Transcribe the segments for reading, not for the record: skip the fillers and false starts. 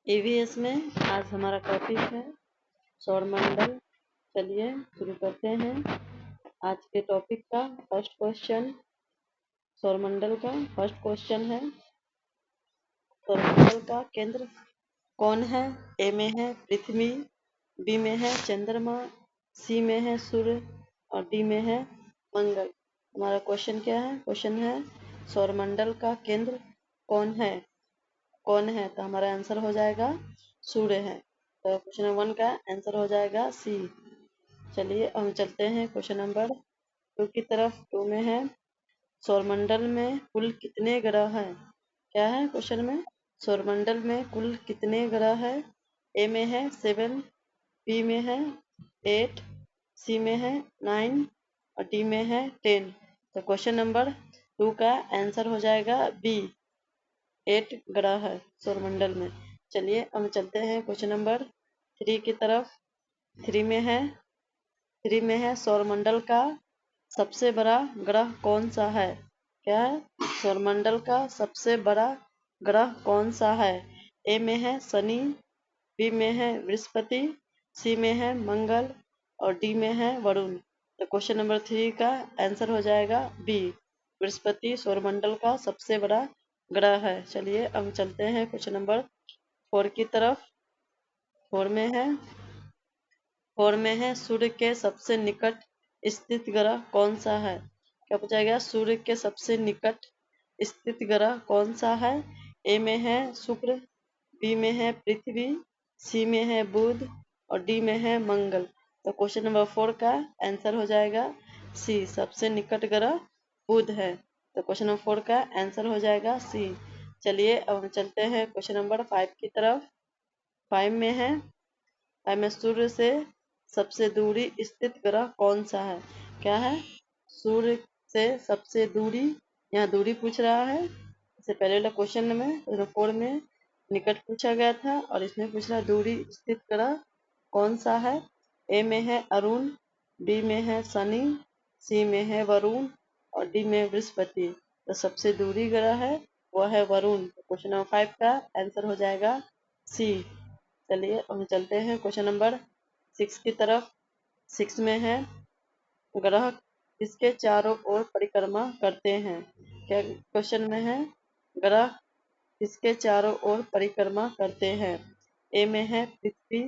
EVS में आज हमारा टॉपिक है सौरमंडल। चलिए शुरू करते हैं आज के टॉपिक का फर्स्ट क्वेश्चन। सौरमंडल का फर्स्ट क्वेश्चन है, सौरमंडल का केंद्र कौन है? ए में है पृथ्वी, बी में है चंद्रमा, सी में है सूर्य और डी में है मंगल। हमारा क्वेश्चन क्या है? क्वेश्चन है सौरमंडल का केंद्र कौन है? तो हमारा आंसर हो जाएगा सूर्य है। तो क्वेश्चन नंबर 1 का आंसर हो जाएगा सी। चलिए हम चलते हैं क्वेश्चन नंबर 2 की तरफ। 2 में है सौरमंडल में कुल कितने ग्रह हैं? क्या है क्वेश्चन में? सौरमंडल में कुल कितने ग्रह है? ए में है 7, बी में है 8, सी में है 9 और डी में है 10। तो क्वेश्चन नंबर 2 का आंसर हो जाएगा बी, 8 ग्रह है सौरमंडल में। चलिए हम चलते हैं क्वेश्चन नंबर 3 की तरफ। 3 में है सौरमंडल का सबसे बड़ा ग्रह कौन सा है? क्या है? सौरमंडल का सबसे बड़ा ग्रह कौन सा है? ए में है शनि, बी में है बृहस्पति, सी में है मंगल और डी में है वरुण। तो क्वेश्चन नंबर 3 का आंसर हो जाएगा बी, बृहस्पति सौरमंडल का सबसे बड़ा ग्रह है। चलिए हम चलते हैं क्वेश्चन नंबर 4 की तरफ। 4 में है सूर्य के सबसे निकट स्थित ग्रह कौन सा है? क्या पूछा गया? सूर्य के सबसे निकट स्थित ग्रह कौन सा है? ए में है शुक्र, बी में है पृथ्वी, सी में है बुध और डी में है मंगल। तो क्वेश्चन नंबर 4 का आंसर हो जाएगा सी, सबसे निकट ग्रह बुध है। तो क्वेश्चन नंबर 4 का आंसर हो जाएगा सी। चलिए अब हम चलते हैं क्वेश्चन नंबर 5 की तरफ। 5 में है सूर्य से सबसे दूरी स्थित ग्रह कौन सा है? क्या है? सूर्य से सबसे दूरी, यहाँ दूरी पूछ रहा है। इससे पहले वाला क्वेश्चन में 4 में निकट पूछा गया था और इसमें पूछ रहा दूरी स्थित ग्रह कौन सा है। ए में है अरुण, बी में है शनि, सी में है वरुण और डी में बृहस्पति। तो सबसे दूरी ग्रह है वह है वरुण। क्वेश्चन नंबर 5 का आंसर हो जाएगा सी। चलिए हम चलते हैं क्वेश्चन नंबर 6 की तरफ। 6 में है ग्रह किसके चारों ओर परिक्रमा करते हैं? क्या क्वेश्चन में है ग्रह किसके चारों ओर परिक्रमा करते हैं? ए में है पृथ्वी,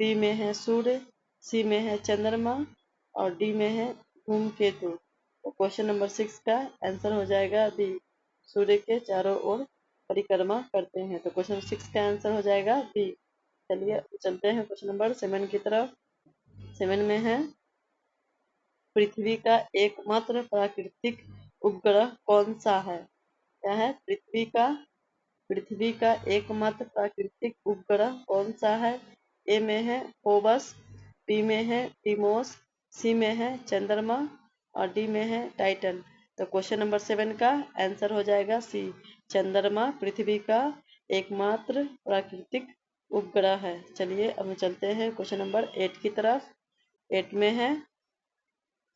बी में है सूर्य, सी में है चंद्रमा और डी में है धूमकेतु। तो क्वेश्चन नंबर 6 का आंसर हो जाएगा बी, सूर्य के चारों ओर परिक्रमा करते हैं। तो क्वेश्चन 6 का आंसर हो जाएगा बी। चलिए चलते हैं क्वेश्चन नंबर 7 की तरफ। 7 में है पृथ्वी का एकमात्र प्राकृतिक उपग्रह कौन सा है? क्या है? पृथ्वी का एकमात्र प्राकृतिक उपग्रह कौन सा है? ए में है फोबस, बी में है डिमोस, सी में है चंद्रमा और डी में है टाइटन। तो क्वेश्चन नंबर 7 का आंसर हो जाएगा सी, चंद्रमा पृथ्वी का एकमात्र प्राकृतिक उपग्रह है। चलिए अब चलते हैं क्वेश्चन नंबर 8 की तरफ। 8 में है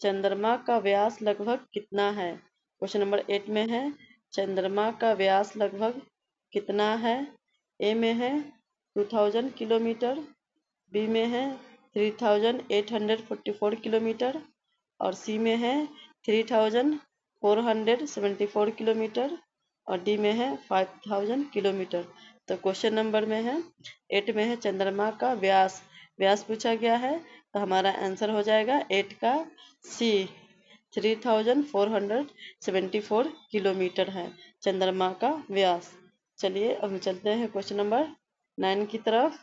चंद्रमा का व्यास लगभग कितना है? क्वेश्चन नंबर 8 में है चंद्रमा का व्यास लगभग कितना है? ए में है 2000 किलोमीटर, बी में है 3844 किलोमीटर और सी में है 3474 किलोमीटर और डी में है 5000 किलोमीटर। तो क्वेश्चन नंबर में है 8 में है चंद्रमा का व्यास पूछा गया है। तो हमारा आंसर हो जाएगा 8 का सी, 3474 किलोमीटर है चंद्रमा का व्यास। चलिए अब हम चलते हैं क्वेश्चन नंबर 9 की तरफ।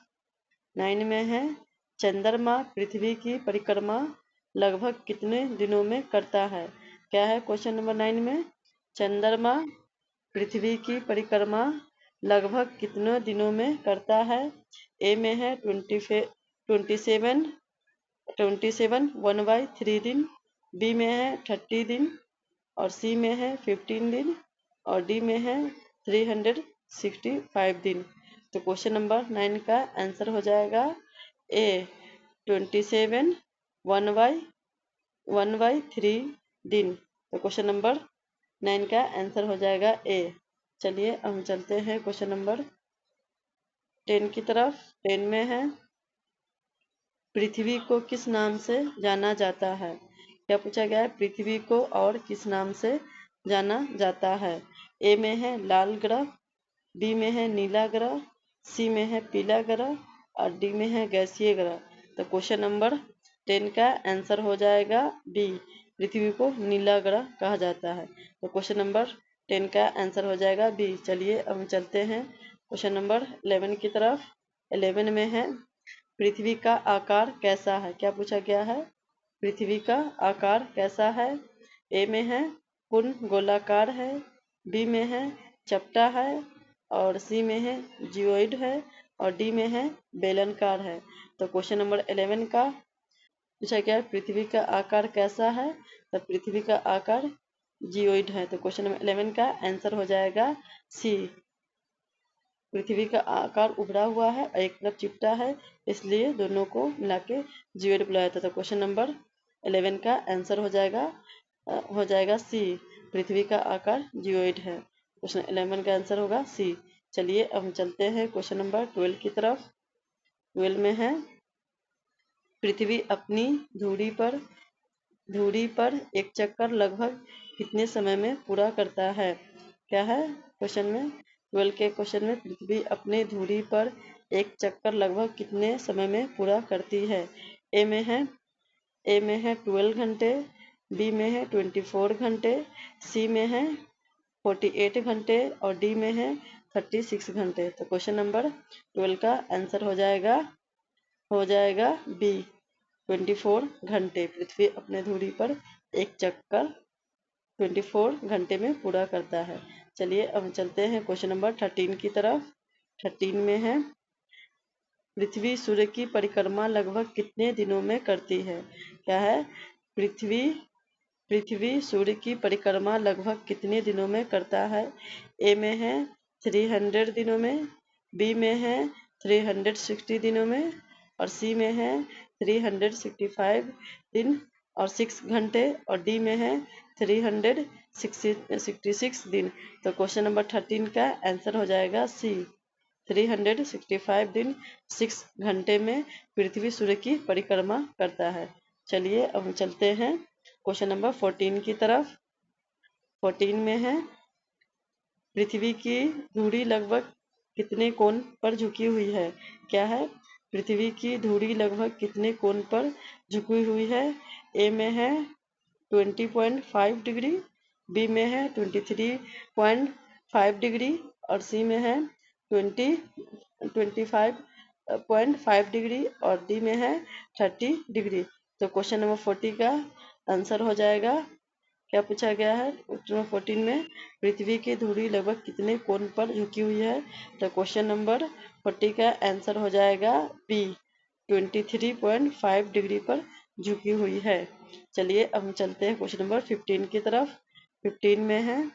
9 में है चंद्रमा पृथ्वी की परिक्रमा लगभग कितने दिनों में करता है? क्या है क्वेश्चन नंबर 9 में? चंद्रमा पृथ्वी की परिक्रमा लगभग कितने दिनों में करता है? ए में है 27 1/3 दिन, बी में है 30 दिन और सी में है 15 दिन और डी में है 365 दिन। तो क्वेश्चन नंबर 9 का आंसर हो जाएगा ए, 27 1/3 दिन। तो क्वेश्चन नंबर 9 का आंसर हो जाएगा ए। चलिए हम चलते हैं क्वेश्चन नंबर 10 की तरफ। 10 में है पृथ्वी को किस नाम से जाना जाता है। क्या पूछा गया है, पृथ्वी को और किस नाम से जाना जाता है। ए में है लाल ग्रह, बी में है नीला ग्रह, सी में है पीला ग्रह और डी में है गैसीय ग्रह। तो क्वेश्चन नंबर 10 का आंसर हो जाएगा बी, पृथ्वी को नीला ग्रह कहा जाता है। तो क्वेश्चन नंबर 10 का आंसर हो जाएगा बी। चलिए अब हम चलते हैं क्वेश्चन नंबर 11 की तरफ। 11 में है पृथ्वी का आकार कैसा है। क्या पूछा गया है, पृथ्वी का आकार कैसा है। ए में है पूर्ण गोलाकार है, बी में है चपटा है और सी में है जियोइड है और डी में है बेलनाकार है। तो क्वेश्चन नंबर 11 का पूछा गया है पृथ्वी का आकार कैसा है। तो पृथ्वी का आकार जियोइड है। तो क्वेश्चन नंबर 11 का आंसर हो जाएगा सी, पृथ्वी का आकार उभरा हुआ है और एक तरफ चिपटा है, इसलिए दोनों को मिला के जियोइड बुलाया जाता है। तो क्वेश्चन नंबर 11 का आंसर हो जाएगा सी, पृथ्वी का आकार जियोइड है। क्वेश्चन 11 का आंसर होगा सी। चलिए अब हम चलते हैं क्वेश्चन नंबर 12 की तरफ। 12 में है पृथ्वी अपनी धुरी पर एक चक्कर लगभग कितने समय में पूरा करता है। क्या है क्वेश्चन में, 12 के क्वेश्चन में पृथ्वी अपने धुरी पर एक चक्कर लगभग कितने समय में पूरा करती है। ए में है 12 घंटे, बी में है 24 घंटे, सी में है 48 घंटे और डी में है 36 घंटे। तो क्वेश्चन नंबर 12 का आंसर हो जाएगा बी, 24 घंटे। पृथ्वी अपने धुरी पर एक चक्कर 24 घंटे में पूरा करता है। चलिए अब चलते हैं क्वेश्चन नंबर 13 की तरफ। 13 में है पृथ्वी सूर्य की परिक्रमा लगभग कितने दिनों में करती है। क्या है, पृथ्वी सूर्य की परिक्रमा लगभग कितने दिनों में करता है। ए में है 300 दिनों में, बी में है 360 दिनों में और सी में है 365 दिन और 6 घंटे और डी में है 366 दिन। तो क्वेश्चन नंबर 13 का आंसर हो जाएगा सी, 365 दिन 6 घंटे में पृथ्वी सूर्य की परिक्रमा करता है। चलिए अब हम चलते हैं क्वेश्चन नंबर 14 की तरफ। 14 में है पृथ्वी की धुरी लगभग कितने कोण पर झुकी हुई है। क्या है, पृथ्वी की धुरी लगभग कितने कोण पर झुकी हुई है। ए में है 20.5 डिग्री, बी में है 23.5 डिग्री और सी में है 25.5 डिग्री और डी में है 30 डिग्री। तो क्वेश्चन नंबर 40 का आंसर हो जाएगा, क्या पूछा गया है क्वेश्चन नंबर 14 में पृथ्वी की धुरी लगभग कितने कोण पर झुकी हुई है। तो क्वेश्चन नंबर 40 का आंसर हो जाएगा बी, 23.5 डिग्री पर झुकी हुई है। चलिए अब हम चलते हैं क्वेश्चन नंबर 15 की तरफ। 15 में है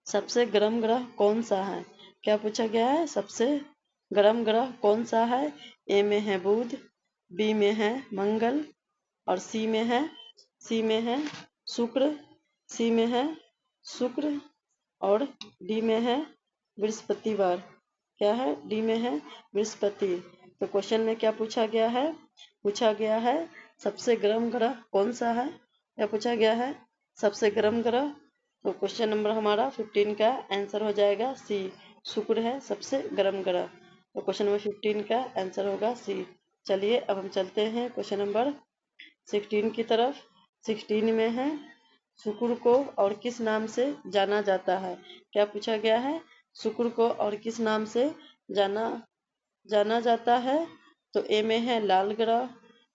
सबसे गर्म ग्रह कौन सा है। क्या पूछा गया है, सबसे गर्म ग्रह कौन सा है। ए में है बुध, बी में है मंगल और सी में है शुक्र, सी में है शुक्र और डी में है बृहस्पतिवार। क्या है, डी में है बृहस्पति। तो क्वेश्चन में क्या पूछा गया है सबसे गर्म ग्रह कौन सा है। क्या पूछा गया है, सबसे गर्म ग्रह। तो क्वेश्चन नंबर हमारा 15 का आंसर हो जाएगा सी, शुक्र है सबसे गर्म ग्रह। तो क्वेश्चन नंबर 15 का आंसर होगा सी। चलिए अब हम चलते हैं क्वेश्चन नंबर 16 की तरफ। 16 में है शुक्र को और किस नाम से जाना जाता है। क्या पूछा गया है, शुक्र को और किस नाम से जाना जाता है। तो ए में है लाल ग्रह,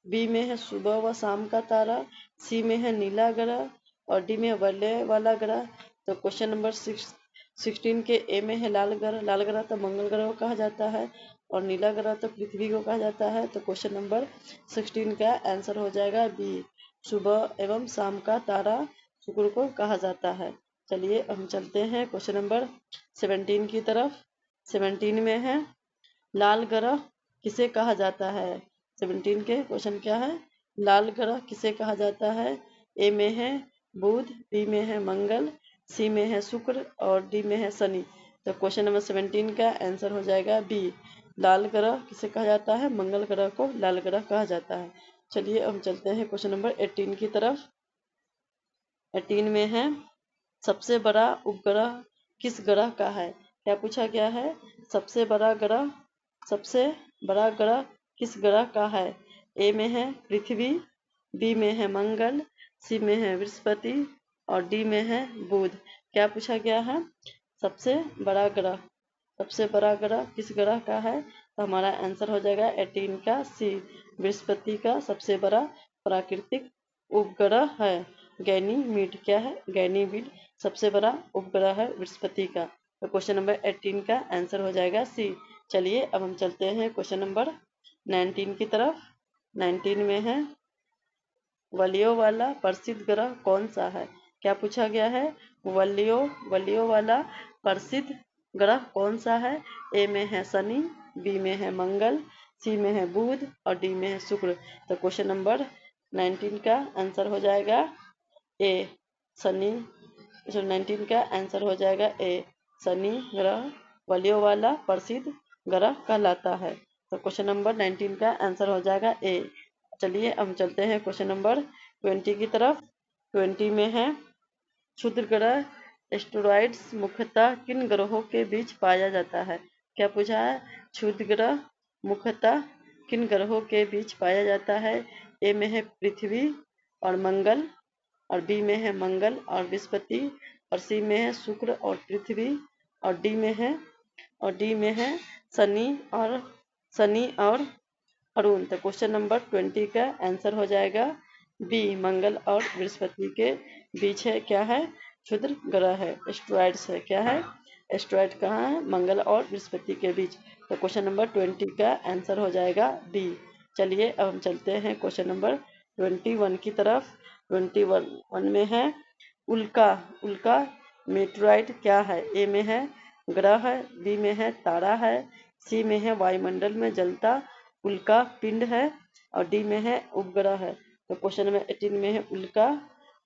बी में है सुबह व शाम का तारा, सी में है नीला ग्रह और डी में वलय वाला ग्रह। तो क्वेश्चन नंबर 16 के ए में है लाल ग्रह तो मंगल ग्रह को कहा जाता है और नीला ग्रह तो पृथ्वी को कहा जाता है। तो क्वेश्चन नंबर 16 का आंसर हो जाएगा बी, सुबह एवं शाम का तारा शुक्र को कहा जाता है। चलिए हम चलते हैं क्वेश्चन नंबर 17 की तरफ। 17 में है लाल ग्रह किसे कहा जाता है। 17 के क्वेश्चन क्या है, लाल ग्रह किसे कहा जाता है। ए में है बुध, बी में है मंगल, सी में है शुक्र और डी में है शनि। तो क्वेश्चन नंबर 17 का आंसर हो जाएगा बी, लाल ग्रह किसे कहा जाता है? मंगल ग्रह को लाल ग्रह कहा जाता है। चलिए हम चलते हैं क्वेश्चन नंबर 18 की तरफ। 18 में है सबसे बड़ा उपग्रह किस ग्रह का है? क्या पूछा गया है? सबसे बड़ा ग्रह किस ग्रह का है? ए में है पृथ्वी, बी में है मंगल, सी में है बृहस्पति और डी में है बुध। क्या पूछा गया है? सबसे बड़ा ग्रह किस ग्रह का है? तो हमारा आंसर हो जाएगा 18 का सी, बृहस्पति का सबसे बड़ा प्राकृतिक उपग्रह है। गैनीमीड क्या है? गैनीमीड सबसे बड़ा उपग्रह है बृहस्पति का। तो क्वेश्चन नंबर 18 का आंसर हो जाएगा सी। चलिए अब हम चलते हैं क्वेश्चन नंबर 19 की तरफ। 19 में है वलयों वाला प्रसिद्ध ग्रह कौन सा है? क्या पूछा गया है? वलयों वाला प्रसिद्ध ग्रह कौन सा है? ए में है शनि, बी में है मंगल, सी में है बुध और डी में है शुक्र। तो क्वेश्चन नंबर 19 का आंसर हो जाएगा ए, शनि। 19 का आंसर हो जाएगा ए, शनि ग्रह वलयों वाला प्रसिद्ध ग्रह कहलाता है। तो क्वेश्चन नंबर 19 का आंसर हो जाएगा ए। चलिए हम चलते हैं क्वेश्चन नंबर 20 की तरफ। 20 में है क्षुद्र ग्रह एस्टेरॉइड्स मुख्यतः किन ग्रहों के बीच पाया जाता है? क्या पूछा है? क्षुद्र ग्रह मुख्यतः किन ग्रहों के बीच पाया जाता है? ए में है पृथ्वी और मंगल और बी में है मंगल और बृहस्पति और सी में है शुक्र और पृथ्वी और डी में है शनि और अरुण। तो क्वेश्चन नंबर 20 का आंसर हो जाएगा बी, मंगल और बृहस्पति के बीच है। क्या है? क्षुद्र ग्रह है, एस्टेरॉइड्स है। क्या है? एस्टेरॉइड कहाँ है? मंगल और बृहस्पति के बीच। तो क्वेश्चन नंबर 20 का आंसर हो जाएगा बी। चलिए अब हम चलते हैं क्वेश्चन नंबर 21 की तरफ। 21 में है उल्का मेटेरॉइड क्या है? ए में है ग्रह है, बी में है तारा है, सी में है वायुमंडल में जलता उल्का पिंड है और डी में है उपग्रह है। तो क्वेश्चन नंबर 18 में है उल्का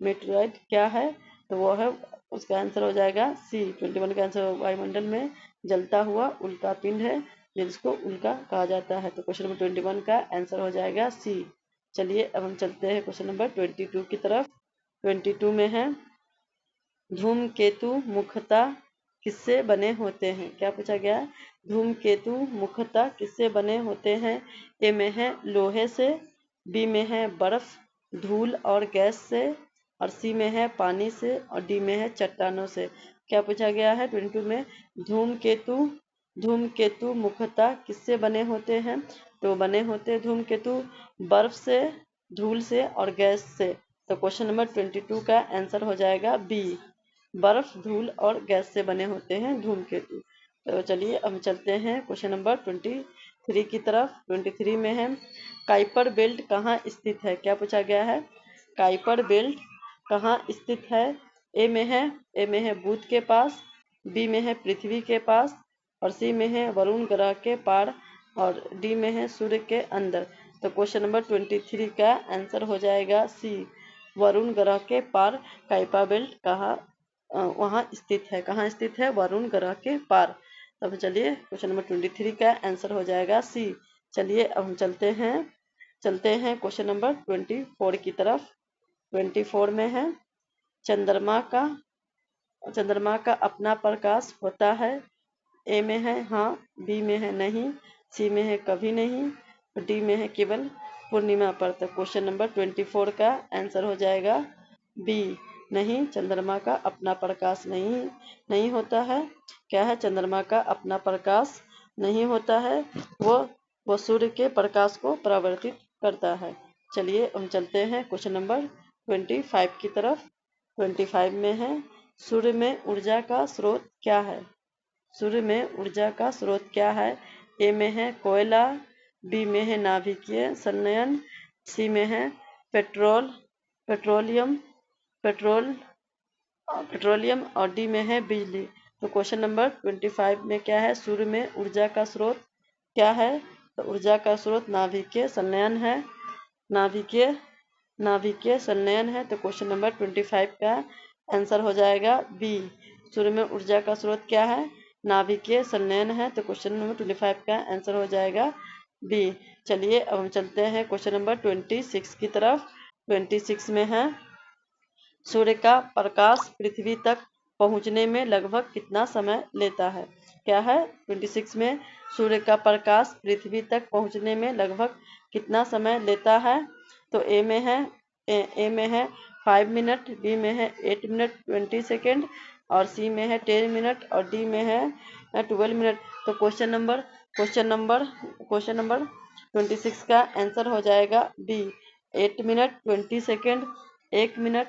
मेटेरॉइड क्या है? तो वो है, उसका आंसर हो जाएगा सी। 21 का आंसर वायुमंडल में जलता हुआ उल्का पिंड है जिसको उल्का कहा जाता है। तो क्वेश्चन नंबर 21 का आंसर हो जाएगा सी। चलिए अब हम चलते हैं क्वेश्चन नंबर 22 की तरफ। 22 में है धूमकेतु मुख्यतः किससे बने होते हैं? क्या पूछा गया है? धूमकेतु मुख्यतः किससे बने होते हैं? ए में है लोहे से, बी में है बर्फ, धूल और गैस से और सी में है पानी से और डी में है चट्टानों से। क्या पूछा गया है? 22 में धूमकेतु मुख्यतः किससे बने होते हैं? तो बने होते धूमकेतु बर्फ से, धूल से और गैस से। तो क्वेश्चन नंबर 22 का आंसर हो जाएगा बी, बर्फ, धूल और गैस से बने होते हैं धूमकेतु। तो चलिए हम चलते हैं क्वेश्चन नंबर 23 की तरफ। 23 में है काइपर बेल्ट कहाँ स्थित है? क्या पूछा गया है? काइपर बेल्ट कहाँ स्थित है? ए में है बुध के पास, बी में है पृथ्वी के पास और सी में है वरुण ग्रह के पार और डी में है सूर्य के अंदर। तो क्वेश्चन नंबर 23 का आंसर हो जाएगा सी, वरुण ग्रह के पार काइपर बेल्ट वहाँ स्थित है। कहाँ स्थित है? वरुण ग्रह के पार। तब चलिए क्वेश्चन नंबर 23 का आंसर हो जाएगा सी। चलिए अब हम चलते हैं क्वेश्चन नंबर 24 की तरफ। 24 में है चंद्रमा का अपना प्रकाश होता है। ए में है हाँ, बी में है नहीं, सी में है कभी नहीं, डी में है केवल पूर्णिमा पर। तो क्वेश्चन नंबर 24 का आंसर हो जाएगा बी, नहीं, चंद्रमा का अपना प्रकाश नहीं होता है। क्या है? चंद्रमा का अपना प्रकाश नहीं होता है, वो सूर्य के प्रकाश को परावर्तित करता है। चलिए हम चलते हैं क्वेश्चन नंबर 25 की तरफ। 25 में है सूर्य में ऊर्जा का स्रोत क्या है? सूर्य में ऊर्जा का स्रोत क्या है? ए में है कोयला, बी में है नाभिकीय संयंत्र, सी में है पेट्रोलियम और डी में है बिजली। तो क्वेश्चन नंबर 25 में क्या है? सूर्य में ऊर्जा का स्रोत क्या है? तो ऊर्जा का स्रोत नाभिकीय संयंत्र है। नाभिकीय संयंत्र है। तो क्वेश्चन नंबर 25 का आंसर हो जाएगा बी, सूर्य में ऊर्जा का स्रोत क्या है? नाभिकीय संलयन है। तो क्वेश्चन नंबर 25 का आंसर हो जाएगा बी। चलिए अब हम चलते हैं क्वेश्चन नंबर 26 की तरफ। 26 में है, सूर्य का प्रकाश पृथ्वी तक पहुंचने में लगभग कितना समय लेता है। क्या है 26 में, सूर्य का प्रकाश पृथ्वी तक पहुंचने में लगभग कितना समय लेता है। तो ए में है 5 मिनट, बी में है 8 मिनट 20 सेकेंड, और सी में है 10 मिनट, और डी में है 12 मिनट। तो क्वेश्चन नंबर 26 का आंसर हो जाएगा B, 8 minute 20 second, 1 minute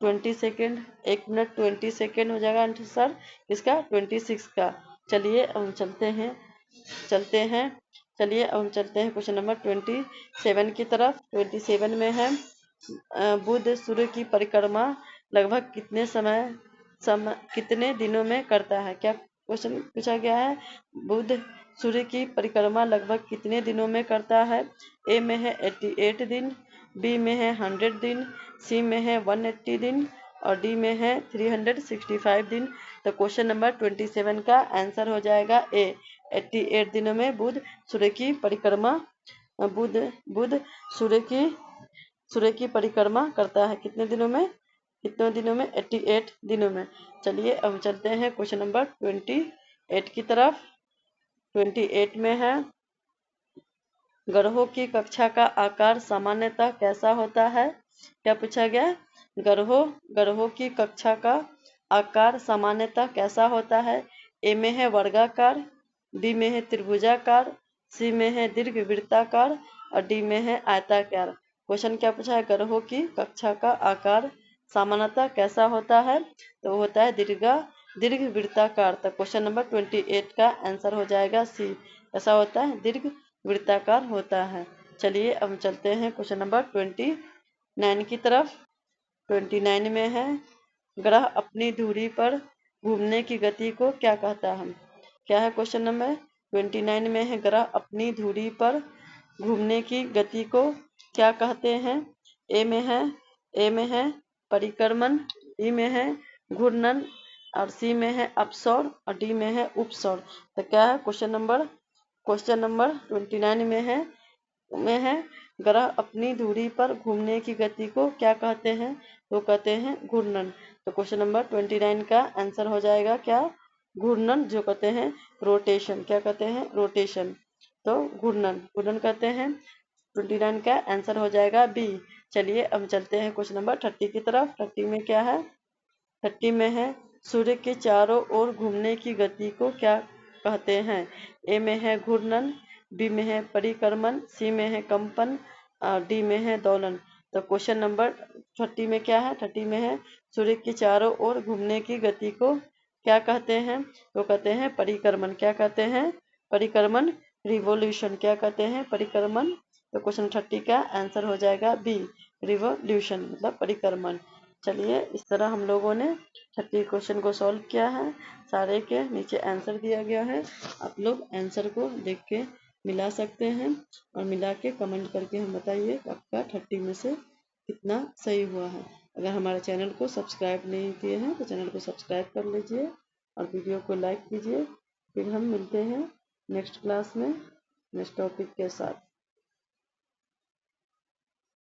20 second, 1 minute 20 second हो जाएगा आंसर इसका 26 का। चलिए अब हम चलते हैं क्वेश्चन नंबर 27 की तरफ। 27 में है, बुध सूर्य की परिक्रमा लगभग कितने दिनों में करता है। क्या क्वेश्चन पूछा गया है, बुध सूर्य की परिक्रमा लगभग कितने दिनों में करता है। ए में है 88 दिन, बी में है 100 दिन, सी में है 180 दिन, और डी में है 365 दिन। तो क्वेश्चन नंबर 27 का आंसर हो जाएगा ए, 88 दिनों में बुध सूर्य की परिक्रमा बुध सूर्य की परिक्रमा करता है। कितने दिनों में 88 दिनों में। चलिए अब चलते हैं क्वेश्चन नंबर 28 की तरफ। 28 में है, ग्रहों की कक्षा का आकार सामान्यतः कैसा होता है। क्या पूछा गया, ग्रहों की कक्षा का आकार सामान्यतः कैसा होता है। ए में है वर्गाकार, बी में है त्रिभुजाकार, सी में है दीर्घवृत्ताकार, और डी में है आयताकार। क्वेश्चन क्या पूछा है, ग्रहों की कक्षा का आकार सामान्यतः कैसा होता है। तो होता है दीर्घवृत्ताकार। तो क्वेश्चन नंबर 28 का आंसर हो जाएगा सी, ऐसा होता है दीर्घवृत्ताकार होता है। चलिए अब चलते हैं क्वेश्चन नंबर 29 की तरफ। 29 में है, ग्रह अपनी धुरी पर घूमने की गति को क्या कहता है। क्या है क्वेश्चन नंबर 29 में है, ग्रह अपनी धुरी पर घूमने की गति को क्या कहते हैं। ए में है परिक्रमण, बी में है घूर्णन, और सी में है अपसौर, और डी में है उपसौर। तो क्या है क्वेश्चन नंबर 29 में है ग्रह अपनी धुरी पर घूमने की गति को क्या कहते हैं। तो कहते हैं घूर्णन। तो क्वेश्चन नंबर 29 का आंसर हो जाएगा क्या, घूर्णन, जो कहते हैं रोटेशन। क्या कहते हैं, रोटेशन। तो घूर्णन कहते हैं। 29 का आंसर हो जाएगा बी। चलिए अब चलते हैं क्वेश्चन नंबर 30 की तरफ। 30 में क्या है, 30 में है, सूर्य के चारों ओर घूमने की गति को क्या कहते हैं। ए में है घूर्णन, बी में है परिक्रमण, सी में है कंपन, और डी में है दोलन। तो क्वेश्चन नंबर 30 में क्या है, 30 में है, सूर्य के चारों ओर घूमने की गति को क्या कहते हैं। तो कहते हैं परिक्रमण। क्या कहते हैं, परिक्रमण, रिवोल्यूशन। क्या कहते हैं, परिक्रमण। तो क्वेश्चन 30 का आंसर हो जाएगा बी, रिवोल्यूशन मतलब परिक्रमण। चलिए इस तरह हम लोगों ने 30 क्वेश्चन को सॉल्व किया है। सारे के नीचे आंसर दिया गया है, आप लोग आंसर को देख के मिला सकते हैं, और मिला के कमेंट करके हम बताइए आपका 30 में से कितना सही हुआ है। अगर हमारे चैनल को सब्सक्राइब नहीं किए हैं तो चैनल को सब्सक्राइब कर लीजिए, और वीडियो को लाइक कीजिए। फिर हम मिलते हैं नेक्स्ट क्लास में नेक्स्ट टॉपिक के साथ।